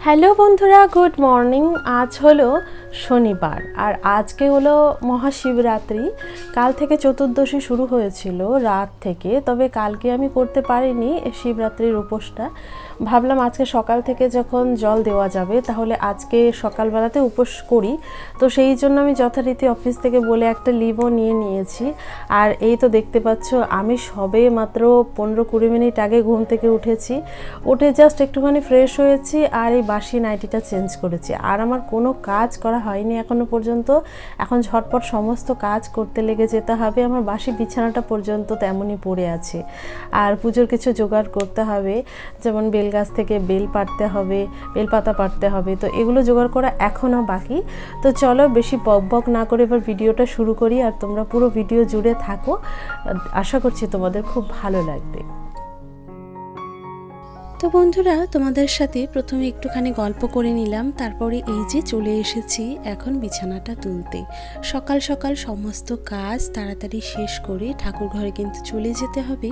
Hello বন্ধুরা, good morning. আজ হলো শনিবার আর আজকে হলো মহাশিবরাত্রি। কাল থেকে চতুর্দশী শুরু হয়েছিল রাত থেকে, তবে কালকে আমি করতে পারিনি শিবরাত্রির উপোসটা। ভাবলাম আজকে সকাল থেকে যখন জল দেওয়া যাবে তাহলে আজকে সকালবেলাতে উপোস করি। তো সেই জন্য আমি যথারীতি অফিস থেকে বলে একটা লিভও নিয়েছি। আর এই তো দেখতে পাচ্ছ আমি সবে মাত্র 15-20 মিনিট আগে ঘুম থেকে উঠে জাস্ট একটুখানি ফ্রেশ হয়েছি আর এই বাসি নাইটিটা চেঞ্জ করেছি। আর আমার কোনো কাজ করা হয়নি এখনো পর্যন্ত। এখন ঝটপট সমস্ত কাজ করতে লেগে যেতে হবে। আমার বাসি বিছানাটা পর্যন্ত তেমনই পড়ে আছে। আর পুজোর কিছু জোগাড় করতে হবে, যেমন বেলগাছ থেকে বেলপাতা পাড়তে হবে। তো এগুলো জোগাড় করা এখনও বাকি। তো চলো বেশি বকবক না করে এবার ভিডিওটা শুরু করি, আর তোমরা পুরো ভিডিও জুড়ে থাকো। আশা করছি তোমাদের খুব ভালো লাগবে। তো বন্ধুরা, তোমাদের সাথে প্রথমে একটুখানি গল্প করে নিলাম, তারপরে এই যে চলে এসেছি এখন বিছানাটা তুলতে। সকাল সকাল সমস্ত কাজ তাড়াতাড়ি শেষ করে ঠাকুর ঘরে কিন্তু চলে যেতে হবে।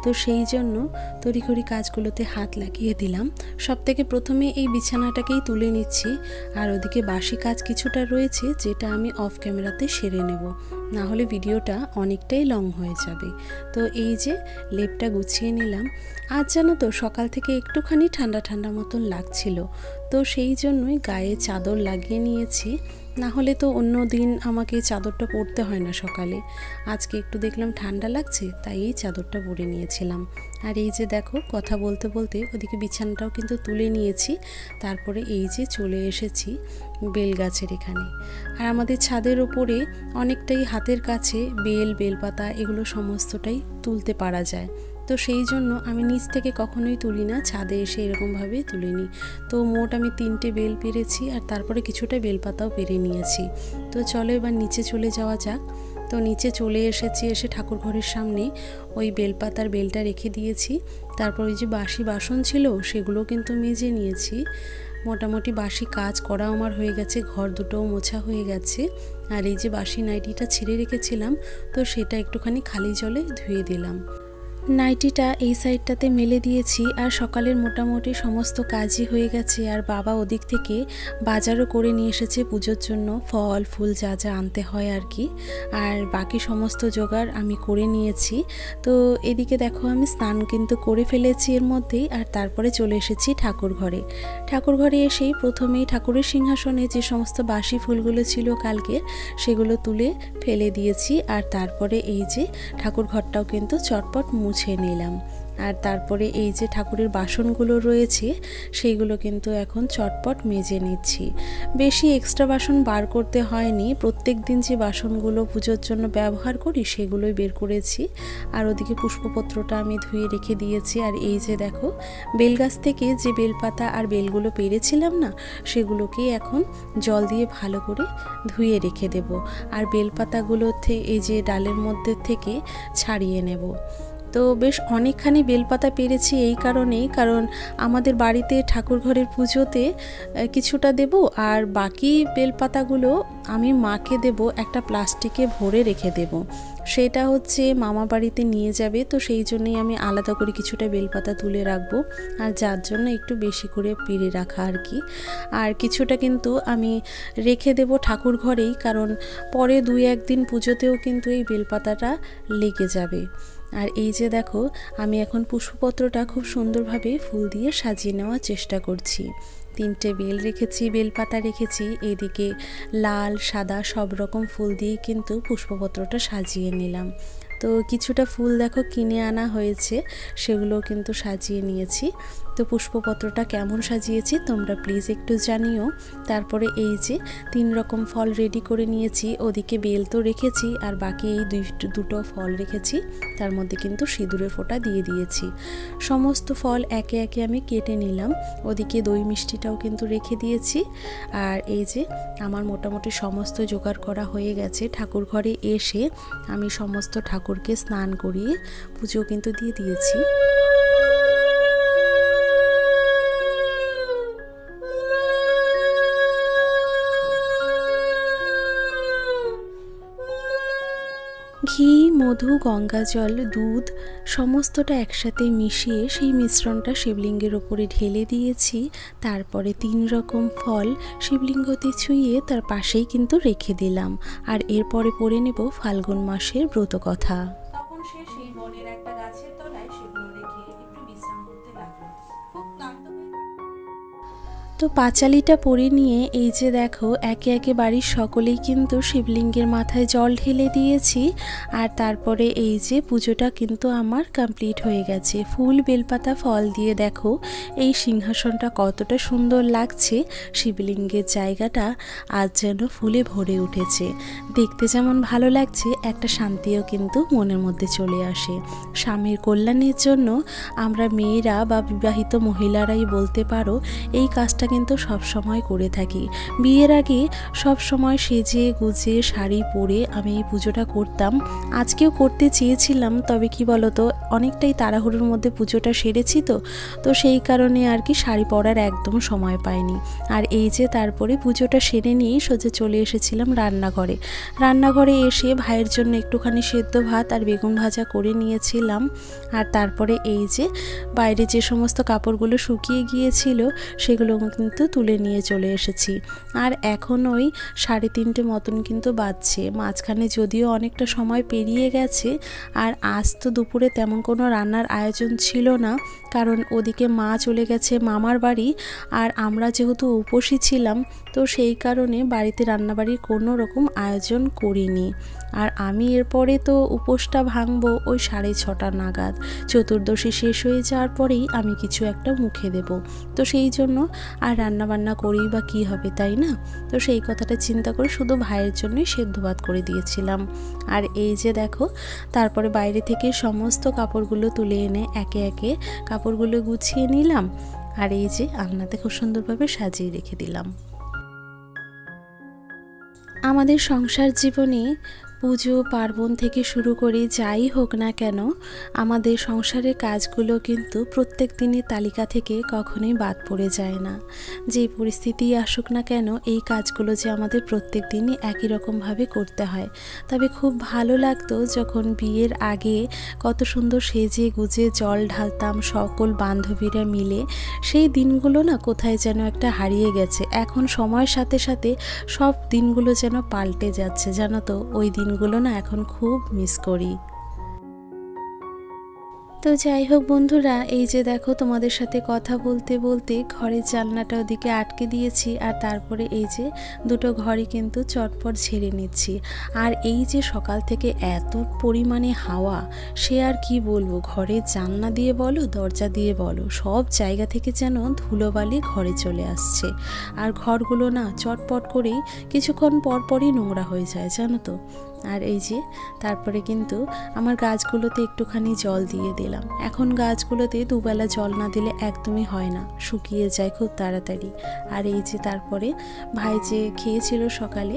তো সেই জন্য তড়িঘড়ি কাজগুলোতে হাত লাগিয়ে দিলাম। সব থেকে প্রথমে এই বিছানাটাকেই তুলে নিচ্ছি, আর ওদিকে বাসি কাজ কিছুটা রয়েছে যেটা আমি অফ ক্যামেরাতে সেরে নেব, না হলে ভিডিওটা অনেকটাই লং হয়ে যাবে। তো এই যে লেপটা গুছিয়ে নিলাম। আজ জানো তো সকাল থেকে একটুখানি ঠান্ডা ঠান্ডা মতন লাগছিল, তো সেই জন্যই গায়ে চাদর লাগিয়ে নিয়েছি। না হলে তো অন্য দিন আমাকে চাদরটা পরতে হয় না সকালে। আজকে একটু দেখলাম ঠান্ডা লাগছে, তাই এই চাদরটা পরে নিয়েছিলাম। আর এই যে দেখো, কথা বলতে বলতে ওদিকে বিছানাটাও কিন্তু তুলে নিয়েছি। তারপরে এই যে চলে এসেছি বেলগাছের এখানে। আর আমাদের ছাদের ওপরে অনেকটাই হাতের কাছে বেলপাতা এগুলো সমস্তটাই তুলতে পারা যায়। তো সেই জন্য আমি নিচ থেকে কখনোই তুলি না, ছাদে এসে এরকমভাবে তুলে নিই। তো মোট আমি 3টে বেল পেরেছি, আর তারপরে কিছুটা বেলপাতাও পেরে নিয়েছি। তো চলো এবার নিচে চলে যাওয়া যাক। তো নিচে চলে এসেছি, এসে ঠাকুর ঘরের সামনে ওই বেলপাতার বেলটা রেখে দিয়েছি। তারপর ওই যে বাসি বাসন ছিল সেগুলো কিন্তু মেজে নিয়েছি। মোটামুটি বাসি কাজ করা আমার হয়ে গেছে, ঘর দুটোও মোছা হয়ে গেছে। আর এই যে বাসি নাইটিটা ছিঁড়ে রেখেছিলাম, তো সেটা একটুখানি খালি জলে ধুয়ে দিলাম। নাইটিটা এই সাইডটাতে মেলে দিয়েছি। আর সকালের মোটামুটি সমস্ত কাজই হয়ে গেছে। আর বাবা ওদিক থেকে বাজারও করে নিয়ে এসেছে পুজোর জন্য, ফল ফুল যা যা আনতে হয় আর কি। আর বাকি সমস্ত জোগাড় আমি করে নিয়েছি। তো এদিকে দেখো আমি স্নান কিন্তু করে ফেলেছি এর মধ্যেই। আর তারপরে চলে এসেছি ঠাকুর ঘরে এসেই প্রথমেই ঠাকুরের সিংহাসনে যে সমস্ত বাসি ফুলগুলো ছিল কালকে সেগুলো তুলে ফেলে দিয়েছি। আর তারপরে এই যে ঠাকুর ঘরটাও কিন্তু চটপট মুছে নিলাম। আর তারপরে এই যে ঠাকুরের বাসনগুলো রয়েছে সেইগুলো কিন্তু এখন চটপট মেজে নিচ্ছি। বেশি এক্সট্রা বাসন বার করতে হয়নি, প্রত্যেক দিন যে বাসনগুলো পুজোর জন্য ব্যবহার করি সেগুলোই বের করেছি। আর ওদিকে পুষ্পপত্রটা আমি ধুয়ে রেখে দিয়েছি। আর এই যে দেখো, বেলগাছ থেকে যে বেলপাতা আর বেলগুলো পেরেছিলাম না, সেগুলোকেই এখন জল দিয়ে ভালো করে ধুয়ে রেখে দেব। আর বেলপাতাগুলোতে এই যে ডালের মধ্যে থেকে ছাড়িয়ে নেব। তো বেশ অনেকখানি বেলপাতা পেরেছি এই কারণেই, কারণ আমাদের বাড়িতে ঠাকুর ঘরের পুজোতে কিছুটা দেব, আর বাকি বেলপাতাগুলো আমি মাকে দেব, একটা প্লাস্টিকে ভরে রেখে দেব। সেটা হচ্ছে মামা বাড়িতে নিয়ে যাবে, তো সেই জন্যই আমি আলাদা করে কিছুটা বেলপাতা তুলে রাখবো। আর যার জন্য একটু বেশি করে পেরে রাখা আর কি। আর কিছুটা কিন্তু আমি রেখে দেব ঠাকুর ঘরেই, কারণ পরে 2-1 দিন পুজোতেও কিন্তু এই বেলপাতাটা লেগে যাবে। আর এই যে দেখো, আমি এখন পুষ্পপত্রটা খুব সুন্দরভাবে ফুল দিয়ে সাজিয়ে নেওয়ার চেষ্টা করছি। 3টে বেল রেখেছি, বেলপাতা রেখেছি, এদিকে লাল সাদা সব রকম ফুল দিয়ে কিন্তু পুষ্পপত্রটা সাজিয়ে নিলাম। তো কিছুটা ফুল দেখো কিনে আনা হয়েছে, সেগুলো কিন্তু সাজিয়ে নিয়েছি। তো পুষ্পপত্রটা কেমন সাজিয়েছি তোমরা প্লিজ একটু জানিও। তারপরে এই যে 3 রকম ফল রেডি করে নিয়েছি, ওদিকে বেল তো রেখেছি, আর বাকি এই দুটো ফল রেখেছি, তার মধ্যে কিন্তু সিঁদুরের ফোঁটা দিয়ে দিয়েছি। সমস্ত ফল একে একে আমি কেটে নিলাম, ওদিকে দই মিষ্টিটাও কিন্তু রেখে দিয়েছি। আর এই যে আমার মোটামুটি সমস্ত জোগাড় করা হয়ে গেছে। ঠাকুর ঘরে এসে আমি সমস্ত ঠাকুরকে স্নান করিয়ে পুজো কিন্তু দিয়ে দিয়েছি। ঘি মধু, গঙ্গা জল, দুধ সমস্তটা একসাথে মিশিয়ে সেই মিশ্রণটা শিবলিঙ্গের ওপরে ঢেলে দিয়েছি। তারপরে 3 রকম ফল শিবলিঙ্গতে ছুঁয়ে তার পাশেই কিন্তু রেখে দিলাম। আর এরপরে পড়ে নেব ফাল্গুন মাসের ব্রত কথা। তখন সে সেই বনের একটা গাছের তলায় সেগুলো রেখে একটু বিশ্রাম করতে লাগলো। খুব ক্লান্ত হয়ে তো পাঁচালিটা পরে নিয়ে এই যে দেখো একে একে বাড়ির সকলেই কিন্তু শিবলিঙ্গের মাথায় জল ঢেলে দিয়েছি। আর তারপরে এই যে পুজোটা কিন্তু আমার কমপ্লিট হয়ে গেছে। ফুল, বেলপাতা, ফল দিয়ে দেখো এই সিংহাসনটা কতটা সুন্দর লাগছে। শিবলিঙ্গের জায়গাটা আজ যেন ফুলে ভরে উঠেছে। দেখতে যেমন ভালো লাগছে, একটা শান্তিও কিন্তু মনের মধ্যে চলে আসে। স্বামীর কল্যাণের জন্য আমরা মেয়েরা বা বিবাহিত মহিলারাই বলতে পারো এই কাজটা কিন্তু সব সময় করে থাকি। বিয়ের আগে সব সময় সেজে গুজে শাড়ি পরে আমি এই পুজোটা করতাম। আজকেও করতে চেয়েছিলাম, তবে কি বলতো অনেকটাই তাড়াহুড়োর মধ্যে পুজোটা সেরেছি তো সেই কারণে আর কি শাড়ি পরার একদম সময় পাইনি। আর এই যে তারপরে পুজোটা সেরে নিয়েই সোজা চলে এসেছিলাম রান্নাঘরে এসে ভাইয়ের জন্য একটুখানি সেদ্ধ ভাত আর বেগুন ভাজা করে নিয়েছিলাম। আর তারপরে এই যে বাইরে যে সমস্ত কাপড়গুলো শুকিয়ে গিয়েছিল সেগুলো কিন্তু তুলে নিয়ে চলে এসেছি। আর এখন ওই 3:30 মতন কিন্তু বাজছে। মাঝখানে যদিও অনেকটা সময় পেরিয়ে গেছে। আর আজ তো দুপুরে তেমন কোনো রান্নার আয়োজন ছিল না, কারণ ওদিকে মা চলে গেছে মামার বাড়ি। আর আমরা যেহেতু উপসী ছিলাম তো সেই কারণে বাড়িতে রান্নাবাড়ির কোনো রকম আয়োজন করিনি। আর আমি এরপরে তো উপোসটা ভাঙবো ওই 6:30 নাগাদ। চতুর্দশী শেষ হয়ে যাওয়ার পরেই আমি কিছু একটা মুখে দেব। তো সেই জন্য আর রান্নাবান্না করেই বা কী হবে, তাই না? তো সেই কথাটা চিন্তা করে শুধু ভাইয়ের জন্যই সেদ্ধ ভাত করে দিয়েছিলাম। আর এই যে দেখো তারপরে বাইরে থেকে সমস্ত কাপড়গুলো তুলে এনে একে একে কাপড়গুলো গুছিয়ে নিলাম। আর এই যে আলনাতে খুব সুন্দরভাবে সাজিয়ে রেখে দিলাম। আমাদের সংসার জীবনে পুজো পার্বণ থেকে শুরু করে যাই হোক না কেন, আমাদের সংসারের কাজগুলো কিন্তু প্রত্যেক দিনের তালিকা থেকে কখনোই বাদ পড়ে যায় না। যেই পরিস্থিতি আসুক না কেন এই কাজগুলো যে আমাদের প্রত্যেক দিনই একই রকমভাবে করতে হয়। তবে খুব ভালো লাগতো যখন বিয়ের আগে কত সুন্দর সেজে গুজে জল ঢালতাম সকল বান্ধবীরা মিলে। সেই দিনগুলো না কোথায় যেন একটা হারিয়ে গেছে। এখন সময়ের সাথে সাথে সব দিনগুলো যেন পাল্টে যাচ্ছে, জানো তো। ওই দিনগুলো না এখন খুব মিস করি। তো যাই হোক বন্ধুরা, এই যে দেখো তোমাদের সাথে কথা বলতে বলতে ঘরের জানলাটা ওদিকে আটকে দিয়েছি। আর তারপরে এই যে দুটো ঘরই কিন্তু চটপট ঝেড়ে নিচ্ছি। আর এই যে সকাল থেকে এত পরিমাণে হাওয়া, সে আর কি বলবো। ঘরের জানলা দিয়ে বলো দরজা দিয়ে বলো সব জায়গা থেকে যেন ধুলোবালি ঘরে চলে আসছে। আর ঘরগুলো না চটপট করেই কিছুক্ষণ পরপরই নোংরা হয়ে যায়, জানো তো। আর এই যে তারপরে কিন্তু আমার গাছগুলোতে একটুখানি জল দিয়ে দিলাম। এখন গাছগুলোতে দুবেলা জল না দিলে একদমই হয় না, শুকিয়ে যায় খুব তাড়াতাড়ি। আর এই যে তারপরে ভাই যে খেয়েছিল সকালে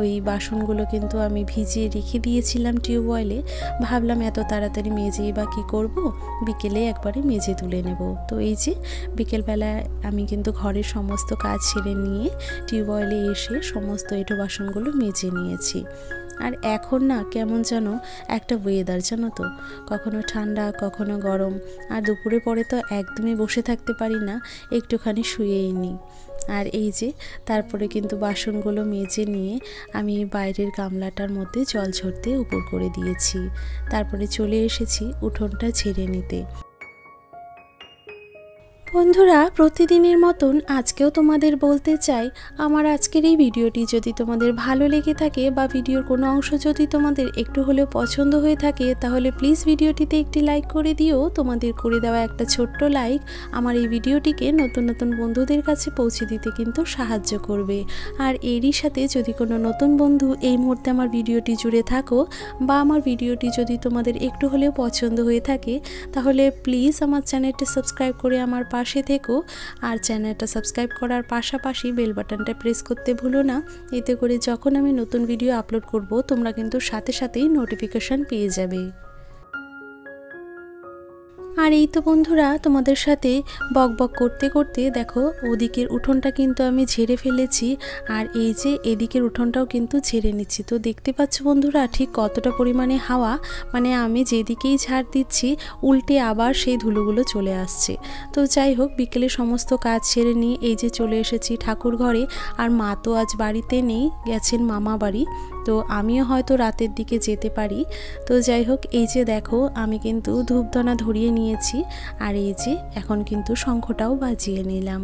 ওই বাসনগুলো কিন্তু আমি ভিজিয়ে রেখে দিয়েছিলাম টিউবওয়েলে। ভাবলাম এত তাড়াতাড়ি মেজেই বা কী করবো, বিকেলে একবারে মেজে তুলে নেব। তো এই যে বিকেলবেলায় আমি কিন্তু ঘরের সমস্ত কাজ সেরে নিয়ে টিউবওয়েলে এসে সমস্ত এঁটো বাসনগুলো মেজে নিয়েছি। আর এখন না কেমন যেন একটা ওয়েদার, জানো তো, কখনো ঠান্ডা কখনো গরম। আর দুপুরে পরে তো একদমই বসে থাকতে পারি না, একটুখানি শুয়েই নিই। আর এই যে তারপরে কিন্তু বাসনগুলো মেজে নিয়ে আমি বাইরের গামলাটার মধ্যে জল ঝরতে উপর করে দিয়েছি। তারপরে চলে এসেছি উঠোনটা ঝেড়ে নিতে। বন্ধুরা, প্রতিদিনের মতন আজকেও তোমাদের বলতে চাই, আমার আজকের এই ভিডিওটি যদি তোমাদের ভালো লেগে থাকে বা ভিডিওর কোনো অংশ যদি তোমাদের একটু হলেও পছন্দ হয়ে থাকে, তাহলে প্লিজ ভিডিওটিতে একটি লাইক করে দিও। তোমাদের করে দেওয়া একটা ছোট্ট লাইক আমার এই ভিডিওটিকে নতুন নতুন বন্ধুদের কাছে পৌঁছে দিতে কিন্তু সাহায্য করবে। আর এরই সাথে যদি কোনো নতুন বন্ধু এই মুহূর্তে আমার ভিডিওটি জুড়ে থাকো বা আমার ভিডিওটি যদি তোমাদের একটু হলেও পছন্দ হয়ে থাকে, তাহলে প্লিজ আমার চ্যানেলটি সাবস্ক্রাইব করে আমার পাশে থেকো। আর চ্যানেলটা সাবস্ক্রাইব করার পাশাপাশি বেল বাটনটা প্রেস করতে ভুলো না। এতে করে যখন আমি নতুন ভিডিও আপলোড করব তোমরা কিন্তু সাথে সাথেই নোটিফিকেশন পেয়ে যাবে। আর এই তো বন্ধুরা তোমাদের সাথে বকবক করতে করতে দেখো ওদিকের উঠোনটা কিন্তু আমি ঝেড়ে ফেলেছি, আর এই যে এদিকের উঠোনটাও কিন্তু ঝেড়ে নিচ্ছি। তো দেখতে পাচ্ছ বন্ধুরা ঠিক কতটা পরিমাণে হাওয়া, মানে আমি যেদিকেই ঝাড় দিচ্ছি উল্টে আবার সেই ধুলোগুলো চলে আসছে। তো যাই হোক, বিকেলে সমস্ত কাজ সেরে নিয়ে এই যে চলে এসেছি ঠাকুর ঘরে। আর মা তো আজ বাড়িতে নেই, গেছেন মামা বাড়ি, তো আমিও হয়তো রাতের দিকে যেতে পারি। তো যাই হোক, এই যে দেখো আমি কিন্তু ধূপদানা ধরিয়ে নিয়েছি, আর এই যে এখন কিন্তু শঙ্খটাও বাজিয়ে নিলাম।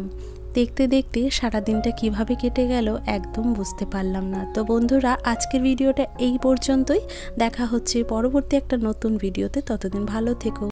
দেখতে দেখতে সারাদিনটা কিভাবে কেটে গেল একদম বুঝতে পারলাম না। তো বন্ধুরা, আজকের ভিডিওটা এই পর্যন্তই। দেখা হচ্ছে পরবর্তী একটা নতুন ভিডিওতে, ততদিন ভালো থেকো।